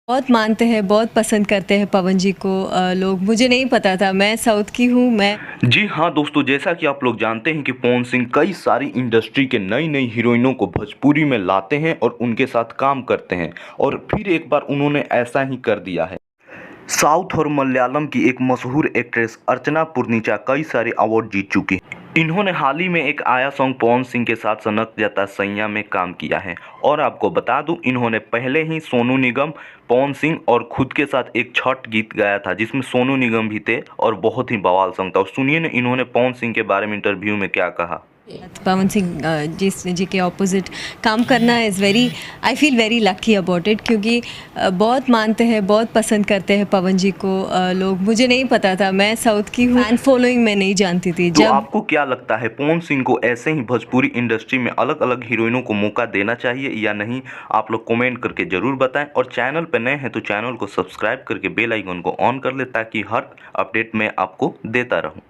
बहुत मानते हैं, बहुत पसंद करते हैं पवन जी को लोग। मुझे नहीं पता था, मैं साउथ की हूँ। मैं जी हाँ दोस्तों, जैसा कि आप लोग जानते हैं कि पवन सिंह कई सारी इंडस्ट्री के नई नई हीरोइनों को भोजपुरी में लाते हैं और उनके साथ काम करते हैं। और फिर एक बार उन्होंने ऐसा ही कर दिया है। साउथ और मलयालम की एक मशहूर एक्ट्रेस अर्चना पूर्णिचा कई सारे अवार्ड जीत चुकी हैं। इन्होंने हाल ही में एक आया सॉन्ग पवन सिंह के साथ सनक जाता सैया में काम किया है। और आपको बता दूं, इन्होंने पहले ही सोनू निगम, पवन सिंह और खुद के साथ एक छठ गीत गाया था जिसमें सोनू निगम भी थे और बहुत ही बवाल सॉन्ग था। और सुनिए ना इन्होंने पवन सिंह के बारे में इंटरव्यू में क्या कहा। पवन सिंह जी के ऑपोजिट काम करना is very, I feel very lucky about it, क्योंकि बहुत मानते हैं, बहुत पसंद करते हैं पवन जी को लोग। मुझे नहीं पता था, मैं साउथ की हूँ। फैन फॉलोइंग मैं नहीं जानती थी। तो जब आपको क्या लगता है, पवन सिंह को ऐसे ही भोजपुरी इंडस्ट्री में अलग अलग हीरोइनों को मौका देना चाहिए या नहीं? आप लोग कमेंट करके ज़रूर बताएं। और चैनल पर नए हैं तो चैनल को सब्सक्राइब करके बेल आइकन को ऑन कर ले ताकि हर अपडेट मैं आपको देता रहूं।